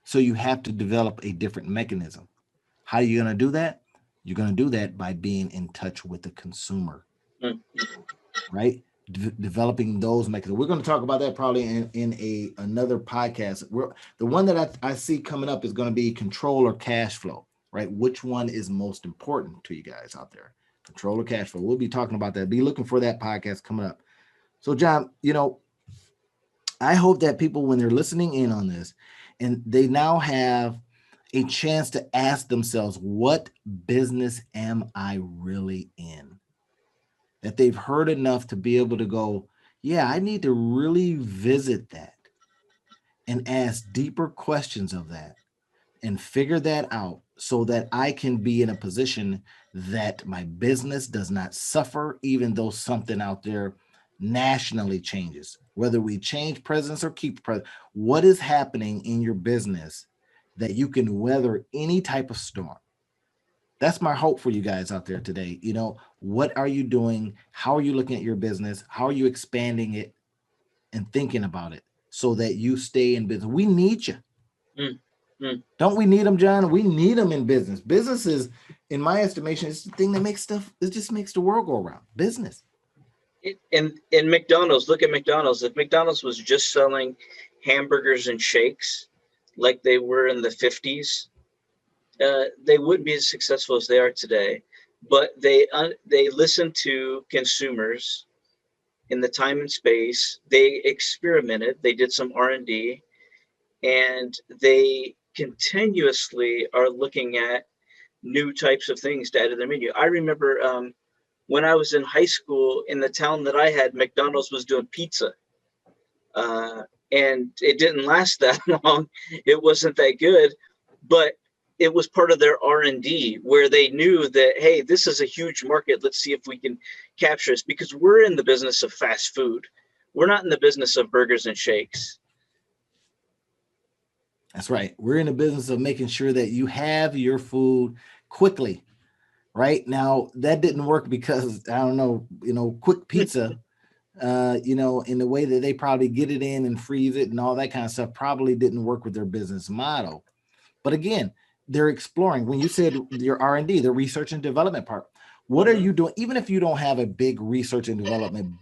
So you have to develop a different mechanism. How are you going to do that? You're going to do that by being in touch with the consumer, right? Developing those mechanisms. We're going to talk about that probably in another podcast. The one that I see coming up is going to be control or cash flow, right? Which one is most important to you guys out there? Control or cash flow. We'll be talking about that. Be looking for that podcast coming up. So, John, I hope that people, when they're listening in on this, and they now have a chance to ask themselves, what business am I really in? That they've heard enough to be able to go, yeah, I need to really visit that and ask deeper questions of that and figure that out so that I can be in a position that my business does not suffer, even though something out there nationally changes. Whether we change presidents or keep president, what is happening in your business that you can weather any type of storm? That's my hope for you guys out there today. What are you doing? How are you looking at your business? How are you expanding it and thinking about it so that you stay in business? We need you. Don't we need them, John? We need them in business. Business is, in my estimation, it's the thing that makes stuff, it just makes the world go around. Business. In McDonald's, look at McDonald's. If McDonald's was just selling hamburgers and shakes like they were in the 50s, they wouldn't be as successful as they are today. But they listened to consumers in the time and space. They experimented. They did some R&D, and they continuously are looking at new types of things to add to their menu. I remember when I was in high school, in the town that I had, McDonald's was doing pizza. And it didn't last that long. It wasn't that good, but it was part of their R&D where they knew that, hey, this is a huge market. Let's see if we can capture this, because we're in the business of fast food. We're not in the business of burgers and shakes. That's right. We're in the business of making sure that you have your food quickly. Right now, that didn't work because, I don't know, quick pizza, in the way that they probably get it in and freeze it and all that kind of stuff probably didn't work with their business model. But again, they're exploring. When you said your R&D, the research and development part, what are you doing? Even if you don't have a big research and development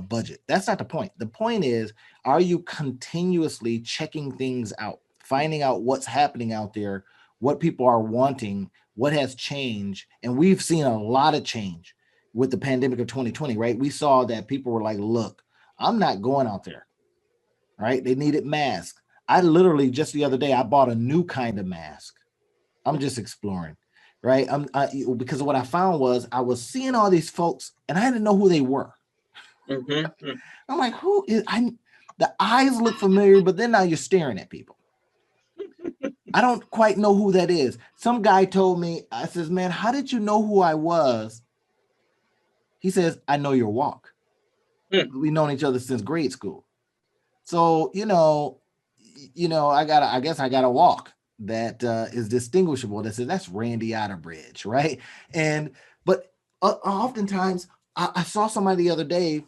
budget, that's not the point. The point is, are you continuously checking things out, finding out what's happening out there, what people are wanting, what has changed? And we've seen a lot of change with the pandemic of 2020, right? We saw that people were like, look, I'm not going out there, right? They needed masks. I literally, just the other day, I bought a new kind of mask. I'm just exploring, right? Because what I found was I was seeing all these folks and I didn't know who they were. Mm-hmm. I'm like, who is, the eyes look familiar, but then now you're staring at people. I don't quite know who that is. Some guy told me, I says, man, how did you know who I was? He says, I know your walk. We've known each other since grade school. So, I guess I got a walk that is distinguishable. That says that's Randy Otterbridge, right? But oftentimes I saw somebody the other day,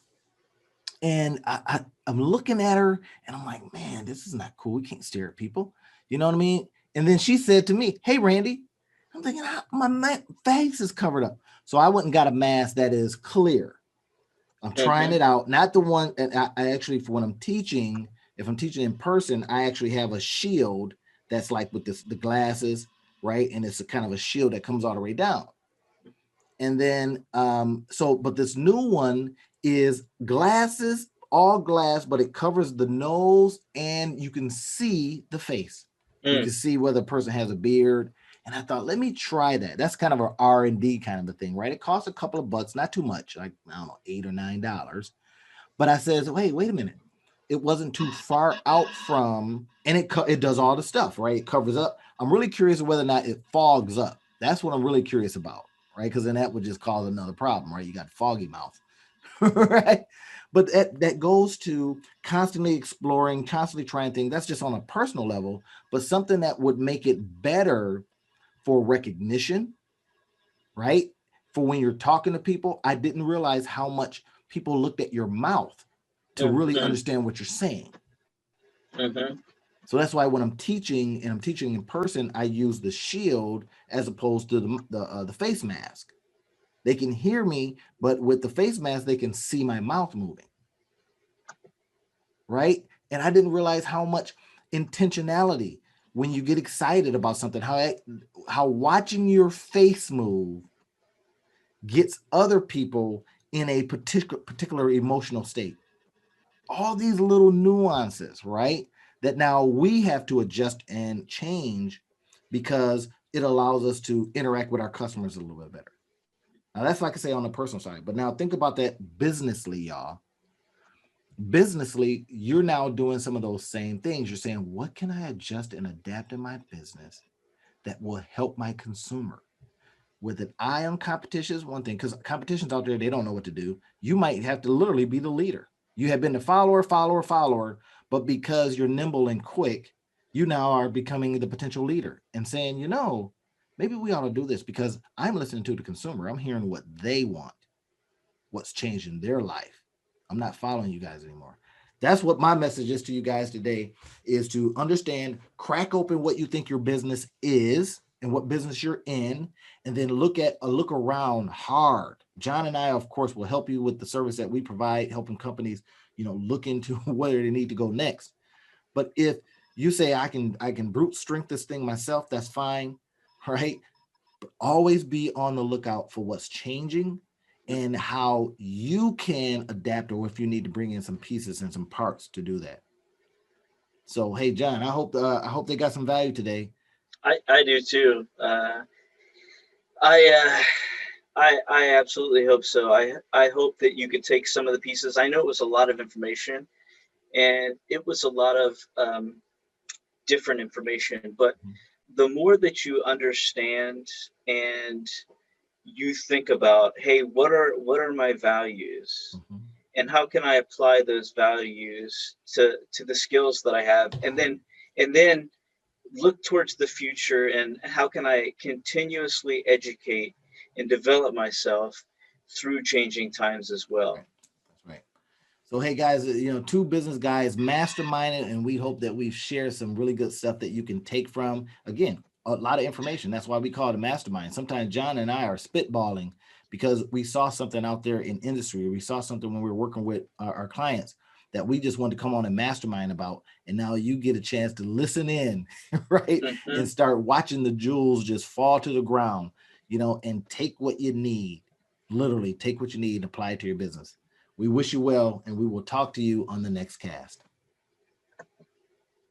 and I'm looking at her, and I'm like, man, this is not cool. We can't stare at people. You know what I mean? And then she said to me, hey, Randy. I'm thinking, my face is covered up. So I went and got a mask that is clear. I'm trying it out. Not the one, and I actually, for when I'm teaching, if I'm teaching in person, I actually have a shield that's like with the glasses, right? And it's a kind of a shield that comes all the way down. And then, but this new one is glasses, all glass, but it covers the nose and you can see the face. You Mm, can see whether a person has a beard. And I thought, let me try that. That's kind of an R&D kind of a thing, right? It costs a couple of bucks, not too much, like, I don't know, $8 or $9. But I says, wait a minute. It wasn't too far out from, and it does all the stuff, right? It covers up. I'm really curious whether or not it fogs up. That's what I'm really curious about, right? Because then that would just cause another problem, right? You got foggy mouth, right? But that goes to constantly exploring, constantly trying things. That's just on a personal level, but something that would make it better for recognition, right? For when you're talking to people, I didn't realize how much people looked at your mouth to really mm, understand what you're saying. mm-hmm. So that's why when I'm teaching and I'm teaching in person, I use the shield as opposed to the face mask. They can hear me, but with the face mask, they can see my mouth moving, right? And I didn't realize how much intentionality when you get excited about something, how watching your face move gets other people in a particular emotional state. All these little nuances, right? That now we have to adjust and change because it allows us to interact with our customers a little bit better. Now that's like I say on the personal side, but now think about that businessly, y'all. Businessly, you're now doing some of those same things. You're saying, what can I adjust and adapt in my business that will help my consumer? With an eye on competition is one thing, because competition's out there, they don't know what to do. You might have to literally be the leader. You have been the follower, but because you're nimble and quick, you now are becoming the potential leader and saying, maybe we ought to do this because I'm listening to the consumer. I'm hearing what they want, what's changing their life. I'm not following you guys anymore. That's what my message is to you guys today, is to understand, crack open what you think your business is and what business you're in, and then look around hard. John and I, of course, will help you with the service that we provide, helping companies, look into where they need to go next. But if you say I can brute strength this thing myself, that's fine, right? Always be on the lookout for what's changing and how you can adapt, or if you need to bring in some pieces and some parts to do that. So hey John, I hope they got some value today. I do too. I I absolutely hope so. I hope that you could take some of the pieces. I know it was a lot of information, and it was a lot of different information. But the more that you understand and you think about, hey, what are my values, Mhm. and how can I apply those values to the skills that I have, and then look towards the future and how can I continuously educate and develop myself through changing times as well. Right. That's right. So hey guys, two business guys masterminded, and we hope that we've shared some really good stuff that you can take from. Again, a lot of information. That's why we call it a mastermind. Sometimes John and I are spitballing because we saw something out there in industry. We saw something when we were working with our clients that we just wanted to come on and mastermind about. And now you get a chance to listen in, right? Hmm. And start watching the jewels just fall to the ground, and take what you need. Literally take what you need and apply it to your business. We wish you well, and we will talk to you on the next cast.